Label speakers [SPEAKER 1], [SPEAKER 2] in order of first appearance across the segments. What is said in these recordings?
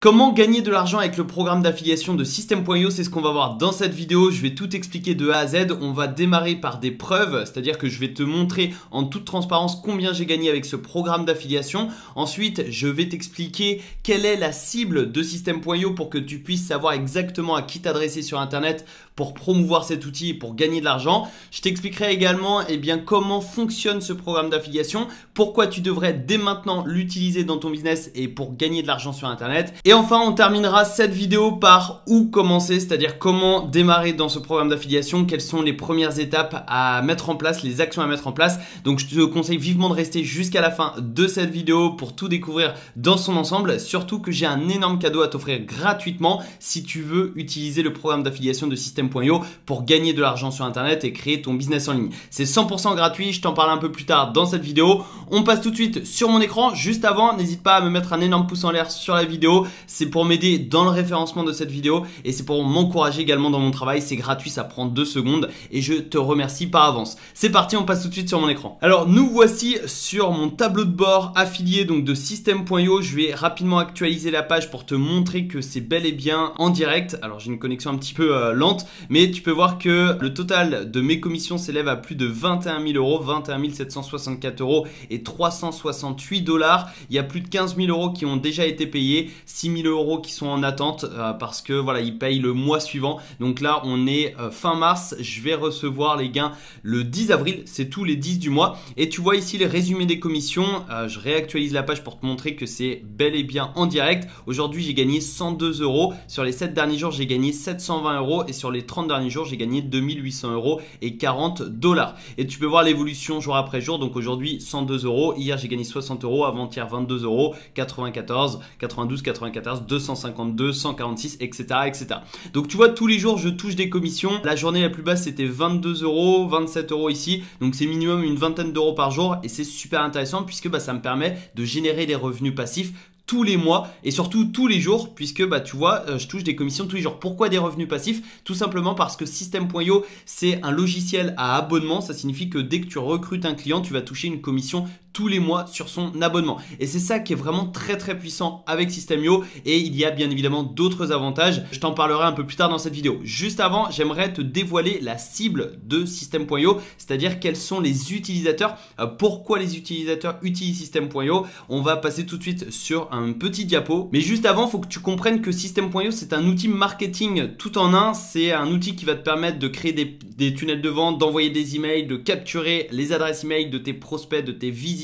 [SPEAKER 1] Comment gagner de l'argent avec le programme d'affiliation de System.io, c'est ce qu'on va voir dans cette vidéo. Je vais tout expliquer de A à Z. On va démarrer par des preuves, c'est-à-dire que je vais te montrer en toute transparence combien j'ai gagné avec ce programme d'affiliation. Ensuite, je vais t'expliquer quelle est la cible de System.io pour que tu puisses savoir exactement à qui t'adresser sur Internet pour promouvoir cet outil et pour gagner de l'argent. Je t'expliquerai également comment fonctionne ce programme d'affiliation, pourquoi tu devrais dès maintenant l'utiliser dans ton business et pour gagner de l'argent sur Internet. Et enfin, on terminera cette vidéo par où commencer, c'est-à-dire comment démarrer dans ce programme d'affiliation, quelles sont les premières étapes à mettre en place, les actions à mettre en place. Donc je te conseille vivement de rester jusqu'à la fin de cette vidéo pour tout découvrir dans son ensemble. Surtout que j'ai un énorme cadeau à t'offrir gratuitement si tu veux utiliser le programme d'affiliation de System.io pour gagner de l'argent sur Internet et créer ton business en ligne. C'est 100% gratuit, je t'en parle un peu plus tard dans cette vidéo. On passe tout de suite sur mon écran. Juste avant, n'hésite pas à me mettre un énorme pouce en l'air sur la vidéo. C'est pour m'aider dans le référencement de cette vidéo et c'est pour m'encourager également dans mon travail. C'est gratuit, ça prend 2 secondes et je te remercie par avance. C'est parti, on passe tout de suite sur mon écran. Alors nous voici sur mon tableau de bord affilié donc de System.io. Je vais rapidement actualiser la page pour te montrer que c'est bel et bien en direct. Alors j'ai une connexion un petit peu lente, mais tu peux voir que le total de mes commissions s'élève à plus de 21 000 euros, 21 764 euros et 368 $. Il y a plus de 15 000 euros qui ont déjà été payés, 6 000 euros qui sont en attente parce que voilà, ils payent le mois suivant. Donc là, on est fin mars. Je vais recevoir les gains le 10 avril. C'est tous les 10 du mois. Et tu vois ici les résumés des commissions. Je réactualise la page pour te montrer que c'est bel et bien en direct. Aujourd'hui, j'ai gagné 102 euros. Sur les 7 derniers jours, j'ai gagné 720 euros. Et sur les 30 derniers jours, j'ai gagné 2800 euros et 40 $. Et tu peux voir l'évolution jour après jour. Donc aujourd'hui, 102 euros. Hier, j'ai gagné 60 euros. Avant-hier, 22 euros. 94, 92, 94, 252, 146, etc., etc. Donc tu vois, tous les jours, je touche des commissions. La journée la plus basse, c'était 22 euros, 27 euros ici. Donc c'est minimum une vingtaine d'euros par jour. Et c'est super intéressant puisque ça me permet de générer des revenus passifs tous les mois et surtout tous les jours puisque tu vois je touche des commissions tous les jours. Pourquoi des revenus passifs? Tout simplement parce que System.io c'est un logiciel à abonnement. Ça signifie que dès que tu recrutes un client, tu vas toucher une commission tous les mois sur son abonnement. Et c'est ça qui est vraiment très très puissant avec System.io et il y a bien évidemment d'autres avantages. Je t'en parlerai un peu plus tard dans cette vidéo. Juste avant, j'aimerais te dévoiler la cible de System.io, c'est-à-dire quels sont les utilisateurs, pourquoi les utilisateurs utilisent System.io. On va passer tout de suite sur un petit diapo. Mais juste avant, il faut que tu comprennes que System.io c'est un outil marketing tout en un. C'est un outil qui va te permettre de créer des tunnels de vente, d'envoyer des emails, de capturer les adresses email de tes prospects, de tes visiteurs.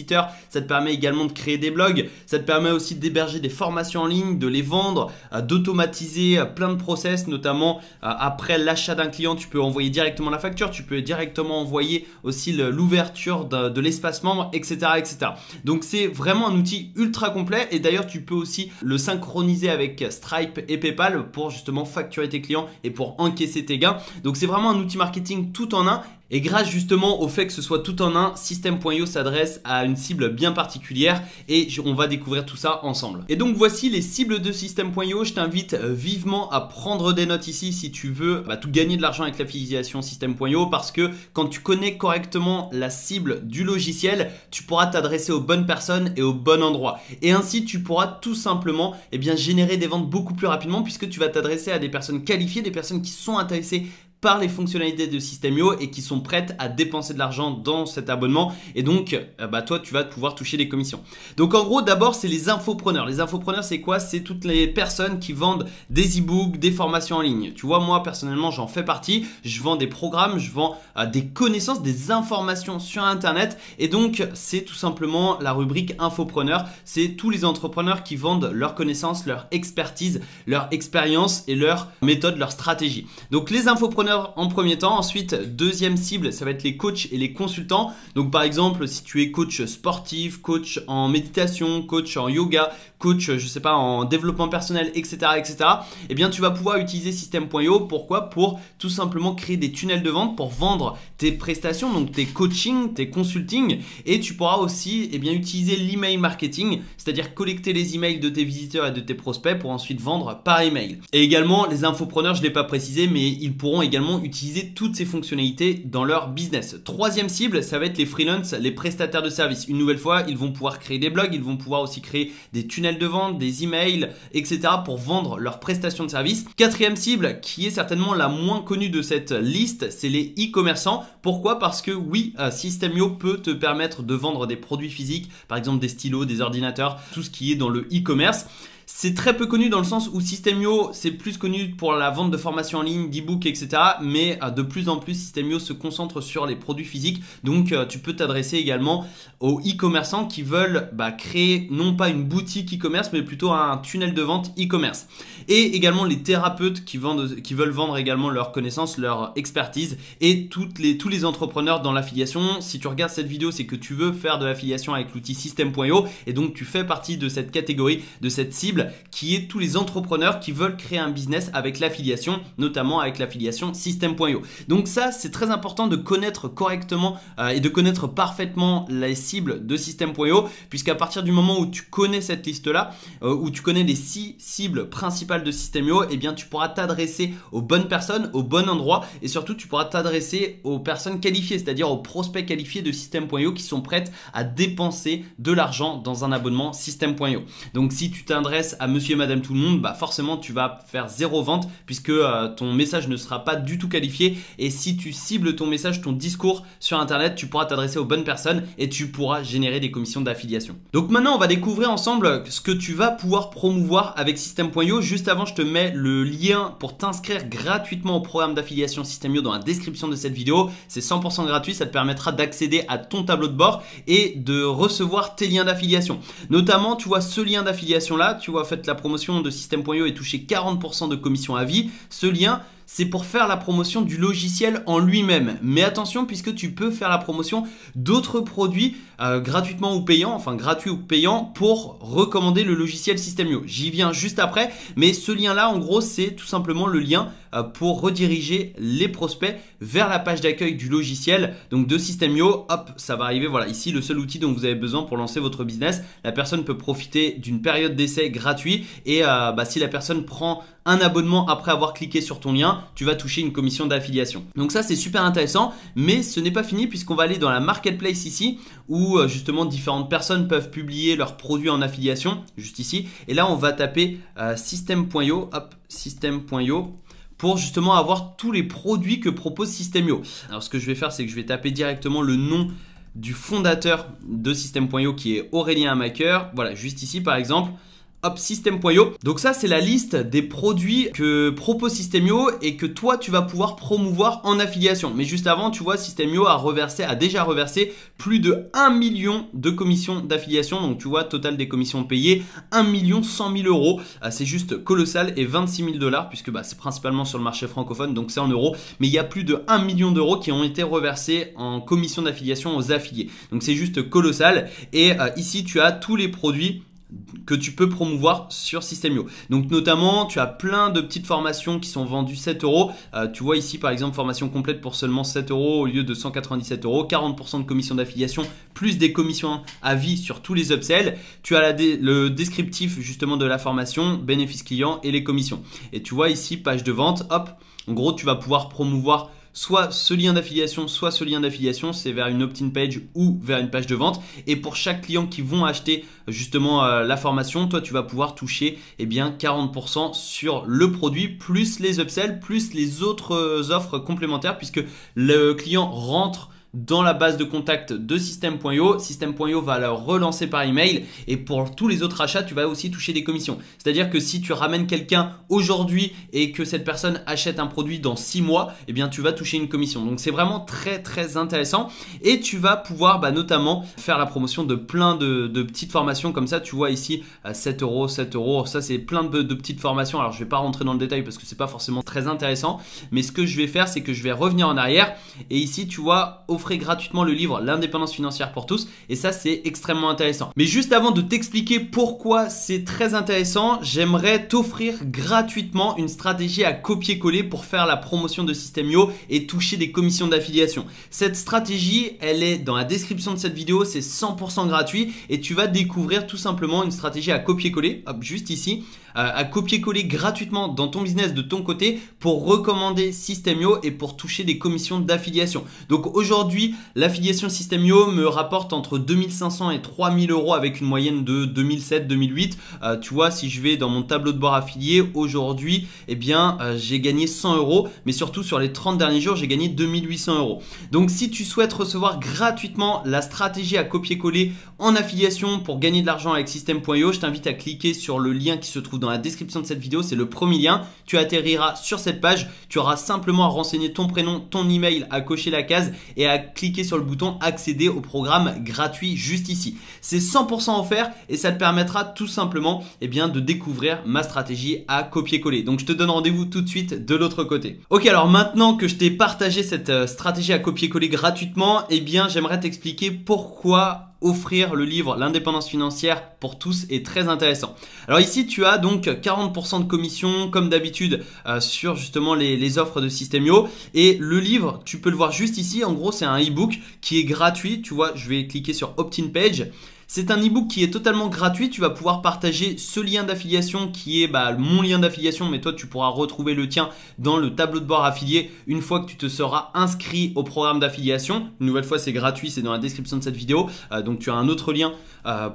[SPEAKER 1] Ça te permet également de créer des blogs. Ça te permet aussi d'héberger des formations en ligne, de les vendre, d'automatiser plein de process, notamment après l'achat d'un client, tu peux envoyer directement la facture, tu peux directement envoyer aussi l'ouverture de l'espace membre, etc., etc. Donc c'est vraiment un outil ultra complet et d'ailleurs tu peux aussi le synchroniser avec Stripe et PayPal pour justement facturer tes clients et pour encaisser tes gains. Donc c'est vraiment un outil marketing tout en un. Et grâce justement au fait que ce soit tout en un, System.io s'adresse à une cible bien particulière et on va découvrir tout ça ensemble. Et donc voici les cibles de System.io. Je t'invite vivement à prendre des notes ici si tu veux tout gagner de l'argent avec l'affiliation System.io parce que quand tu connais correctement la cible du logiciel, tu pourras t'adresser aux bonnes personnes et au bon endroit. Et ainsi tu pourras tout simplement générer des ventes beaucoup plus rapidement puisque tu vas t'adresser à des personnes qualifiées, des personnes qui sont intéressées par les fonctionnalités de System.io et qui sont prêtes à dépenser de l'argent dans cet abonnement et donc toi tu vas pouvoir toucher des commissions. Donc en gros d'abord c'est les infopreneurs. Les infopreneurs c'est quoi? C'est toutes les personnes qui vendent des e-books, des formations en ligne. Tu vois, moi personnellement j'en fais partie. Je vends des programmes, je vends des connaissances, des informations sur internet et donc c'est tout simplement la rubrique infopreneurs. C'est tous les entrepreneurs qui vendent leurs connaissances, leur expertise, leur expérience et leur méthode, leur stratégie. Donc les infopreneurs en premier temps. Ensuite, deuxième cible, ça va être les coachs et les consultants. Donc par exemple, si tu es coach sportif, coach en méditation, coach en yoga, coach, je sais pas, en développement personnel, etc., etc., eh bien tu vas pouvoir utiliser System.io. Pourquoi? Pour tout simplement créer des tunnels de vente pour vendre tes prestations, donc tes coachings, tes consultings, et tu pourras aussi utiliser l'email marketing, c'est-à-dire collecter les emails de tes visiteurs et de tes prospects pour ensuite vendre par email. Et également, les infopreneurs, je ne l'ai pas précisé, mais ils pourront également également utiliser toutes ces fonctionnalités dans leur business. Troisième cible, ça va être les freelances, les prestataires de services. Une nouvelle fois, ils vont pouvoir créer des blogs, ils vont pouvoir aussi créer des tunnels de vente, des emails, etc. pour vendre leurs prestations de services. Quatrième cible, qui est certainement la moins connue de cette liste, c'est les e-commerçants. Pourquoi? Parce que oui, System.io peut te permettre de vendre des produits physiques, par exemple des stylos, des ordinateurs, tout ce qui est dans le e-commerce. C'est très peu connu dans le sens où System.io, c'est plus connu pour la vente de formations en ligne, d'e-books, etc. Mais de plus en plus, System.io se concentre sur les produits physiques. Donc, tu peux t'adresser également aux e-commerçants qui veulent créer non pas une boutique e-commerce, mais plutôt un tunnel de vente e-commerce. Et également les thérapeutes qui veulent vendre également leurs connaissances, leur expertise, et tous les entrepreneurs dans l'affiliation. Si tu regardes cette vidéo, c'est que tu veux faire de l'affiliation avec l'outil System.io et donc tu fais partie de cette catégorie, de cette cible qui est tous les entrepreneurs qui veulent créer un business avec l'affiliation, notamment avec l'affiliation System.io. Donc ça, c'est très important de connaître correctement et de connaître parfaitement les cibles de System.io, puisqu'à partir du moment où tu connais cette liste-là, où tu connais les 6 cibles principales de System.io, eh bien tu pourras t'adresser aux bonnes personnes, au bon endroit, et surtout tu pourras t'adresser aux personnes qualifiées, c'est-à-dire aux prospects qualifiés de System.io qui sont prêtes à dépenser de l'argent dans un abonnement System.io. Donc si tu t'adresses à monsieur et madame tout le monde, forcément tu vas faire 0 vente puisque ton message ne sera pas du tout qualifié, et si tu cibles ton message, ton discours sur internet, tu pourras t'adresser aux bonnes personnes et tu pourras générer des commissions d'affiliation. Donc maintenant on va découvrir ensemble ce que tu vas pouvoir promouvoir avec System.io. Juste avant, je te mets le lien pour t'inscrire gratuitement au programme d'affiliation System.io dans la description de cette vidéo. C'est 100% gratuit, ça te permettra d'accéder à ton tableau de bord et de recevoir tes liens d'affiliation. Notamment, tu vois ce lien d'affiliation là, tu vois, faites la promotion de System.io et touchez 40% de commission à vie. Ce lien, c'est pour faire la promotion du logiciel en lui-même. Mais attention, puisque tu peux faire la promotion d'autres produits gratuitement ou payants, enfin gratuits ou payants, pour recommander le logiciel System.io. J'y viens juste après, mais ce lien-là, en gros, c'est tout simplement le lien pour rediriger les prospects vers la page d'accueil du logiciel, donc de System.io. Hop, ça va arriver, voilà, ici le seul outil dont vous avez besoin pour lancer votre business. La personne peut profiter d'une période d'essai gratuit et si la personne prend un abonnement après avoir cliqué sur ton lien, tu vas toucher une commission d'affiliation. Donc ça, c'est super intéressant, mais ce n'est pas fini puisqu'on va aller dans la marketplace ici où justement différentes personnes peuvent publier leurs produits en affiliation, juste ici. Et là, on va taper System.io, hop, System.io, pour justement avoir tous les produits que propose System.io. Alors ce que je vais faire, c'est que je vais taper directement le nom du fondateur de System.io qui est Aurélien Amaker. Voilà, juste ici par exemple. Hop, System.io. Donc ça, c'est la liste des produits que propose System.io et que toi, tu vas pouvoir promouvoir en affiliation. Mais juste avant, tu vois, System.io a déjà reversé plus de 1 million de commissions d'affiliation. Donc tu vois, total des commissions payées, 1 100 000 euros. C'est juste colossal, et 26 000 $, puisque c'est principalement sur le marché francophone, donc c'est en euros. Mais il y a plus de 1 million d'euros qui ont été reversés en commissions d'affiliation aux affiliés. Donc c'est juste colossal. Et ici, tu as tous les produits que tu peux promouvoir sur System.io. Donc notamment, tu as plein de petites formations qui sont vendues 7 euros. Tu vois ici par exemple, formation complète pour seulement 7 euros au lieu de 197 euros. 40% de commission d'affiliation plus des commissions à vie sur tous les upsells. Tu as le descriptif justement de la formation, bénéfices clients et les commissions. Et tu vois ici, page de vente, hop, en gros tu vas pouvoir promouvoir soit ce lien d'affiliation, soit ce lien d'affiliation, c'est vers une opt-in page ou vers une page de vente. Et pour chaque client qui vont acheter justement la formation, toi tu vas pouvoir toucher 40% sur le produit, plus les upsells, plus les autres offres complémentaires, puisque le client rentre dans la base de contact de System.io. System.io va le relancer par email, et pour tous les autres achats, tu vas aussi toucher des commissions. C'est-à-dire que si tu ramènes quelqu'un aujourd'hui et que cette personne achète un produit dans 6 mois, tu vas toucher une commission. Donc c'est vraiment très très intéressant, et tu vas pouvoir notamment faire la promotion de plein de petites formations comme ça. Tu vois ici 7 euros, 7 euros, ça c'est plein de petites formations. Alors je vais pas rentrer dans le détail parce que c'est pas forcément très intéressant, mais ce que je vais faire, c'est que je vais revenir en arrière, et ici tu vois, offrez gratuitement le livre L'indépendance financière pour tous, et ça c'est extrêmement intéressant. Mais juste avant de t'expliquer pourquoi c'est très intéressant, j'aimerais t'offrir gratuitement une stratégie à copier-coller pour faire la promotion de System.io et toucher des commissions d'affiliation. Cette stratégie, elle est dans la description de cette vidéo, c'est 100% gratuit, et tu vas découvrir tout simplement une stratégie à copier-coller, hop, juste ici. à copier-coller gratuitement dans ton business de ton côté pour recommander System.io et pour toucher des commissions d'affiliation. Donc aujourd'hui, l'affiliation System.io me rapporte entre 2500 et 3000 euros avec une moyenne de 2007-2008. Tu vois, si je vais dans mon tableau de bord affilié, aujourd'hui, eh bien, j'ai gagné 100 euros, mais surtout sur les 30 derniers jours, j'ai gagné 2800 euros. Donc si tu souhaites recevoir gratuitement la stratégie à copier-coller en affiliation pour gagner de l'argent avec System.io, je t'invite à cliquer sur le lien qui se trouve dans la description de cette vidéo. C'est le premier lien. Tu atterriras sur cette page. Tu auras simplement à renseigner ton prénom, ton email, à cocher la case et à cliquer sur le bouton accéder au programme gratuit juste ici. C'est 100% offert et ça te permettra tout simplement de découvrir ma stratégie à copier-coller. Donc je te donne rendez-vous tout de suite de l'autre côté. Ok, alors maintenant que je t'ai partagé cette stratégie à copier-coller gratuitement, j'aimerais t'expliquer pourquoi offrir le livre L'indépendance financière pour tous est très intéressant. Alors ici tu as donc 40% de commission comme d'habitude sur justement les offres de System.io, et le livre tu peux le voir juste ici. En gros c'est un e-book qui est gratuit. Tu vois, je vais cliquer sur Opt-in Page. C'est un e-book qui est totalement gratuit. Tu vas pouvoir partager ce lien d'affiliation qui est mon lien d'affiliation, mais toi tu pourras retrouver le tien dans le tableau de bord affilié une fois que tu te seras inscrit au programme d'affiliation. Une nouvelle fois, c'est gratuit, c'est dans la description de cette vidéo. Donc tu as un autre lien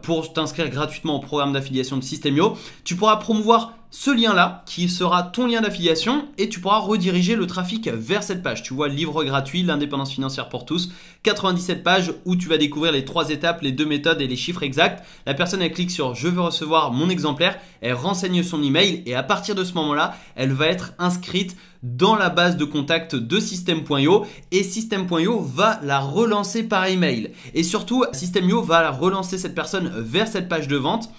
[SPEAKER 1] pour t'inscrire gratuitement au programme d'affiliation de System.io. Tu pourras promouvoir ce lien-là qui sera ton lien d'affiliation et tu pourras rediriger le trafic vers cette page. Tu vois, livre gratuit, l'indépendance financière pour tous, 97 pages où tu vas découvrir les 3 étapes, les 2 méthodes et les chiffres exacts. La personne, elle clique sur « Je veux recevoir mon exemplaire », elle renseigne son email et à partir de ce moment-là, elle va être inscrite dans la base de contact de System.io et System.io va la relancer par email. Et surtout, System.io va relancer cette personne vers cette page de vente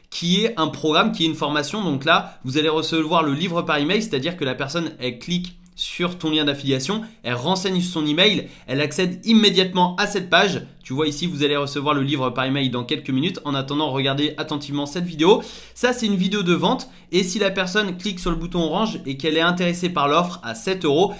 [SPEAKER 1] qui est un programme, qui est une formation. Donc là, vous allez recevoir le livre par email, c'est-à-dire que la personne, elle clique sur ton lien d'affiliation, elle renseigne son email, elle accède immédiatement à cette page. Tu vois ici, vous allez recevoir le livre par email dans quelques minutes. En attendant, regardez attentivement cette vidéo. Ça, c'est une vidéo de vente. Et si la personne clique sur le bouton orange et qu'elle est intéressée par l'offre à 7 euros,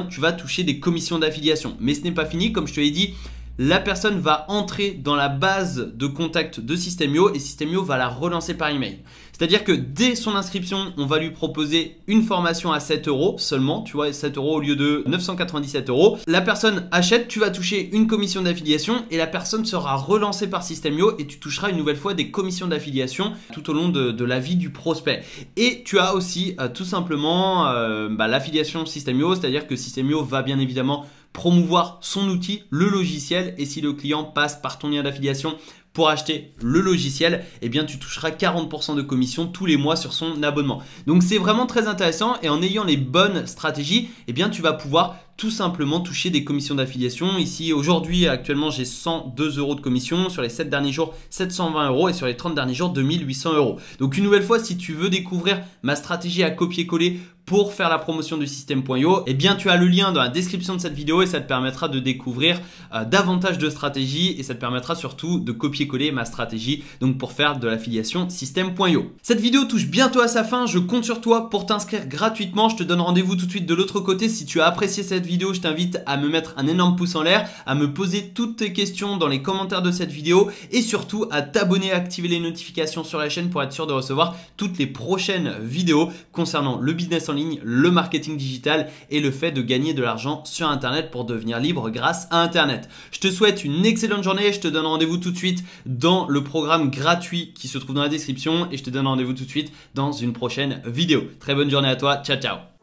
[SPEAKER 1] tu vas toucher des commissions d'affiliation. Mais ce n'est pas fini, comme je te l'ai dit. La personne va entrer dans la base de contact de System.io et System.io va la relancer par email. C'est-à-dire que dès son inscription, on va lui proposer une formation à 7 euros seulement. Tu vois, 7 euros au lieu de 997 euros. La personne achète, tu vas toucher une commission d'affiliation et la personne sera relancée par System.io et tu toucheras une nouvelle fois des commissions d'affiliation tout au long de la vie du prospect. Et tu as aussi tout simplement l'affiliation System.io, c'est-à-dire que System.io va bien évidemment promouvoir son outil, le logiciel, et si le client passe par ton lien d'affiliation pour acheter le logiciel, tu toucheras 40% de commission tous les mois sur son abonnement. Donc c'est vraiment très intéressant et en ayant les bonnes stratégies, tu vas pouvoir tout simplement toucher des commissions d'affiliation. Ici aujourd'hui actuellement j'ai 102 euros de commission, sur les 7 derniers jours 720 euros et sur les 30 derniers jours 2800 euros. Donc une nouvelle fois, si tu veux découvrir ma stratégie à copier-coller pour faire la promotion du System.io, tu as le lien dans la description de cette vidéo et ça te permettra de découvrir davantage de stratégies et ça te permettra surtout de copier-coller ma stratégie donc pour faire de l'affiliation System.io. Cette vidéo touche bientôt à sa fin, je compte sur toi pour t'inscrire gratuitement. Je te donne rendez-vous tout de suite de l'autre côté. Si tu as apprécié cette vidéo, je t'invite à me mettre un énorme pouce en l'air, à me poser toutes tes questions dans les commentaires de cette vidéo et surtout à t'abonner, à activer les notifications sur la chaîne pour être sûr de recevoir toutes les prochaines vidéos concernant le business en ligne, le marketing digital et le fait de gagner de l'argent sur Internet pour devenir libre grâce à Internet. Je te souhaite une excellente journée, je te donne rendez-vous tout de suite dans le programme gratuit qui se trouve dans la description et je te donne rendez-vous tout de suite dans une prochaine vidéo. Très bonne journée à toi, ciao ciao.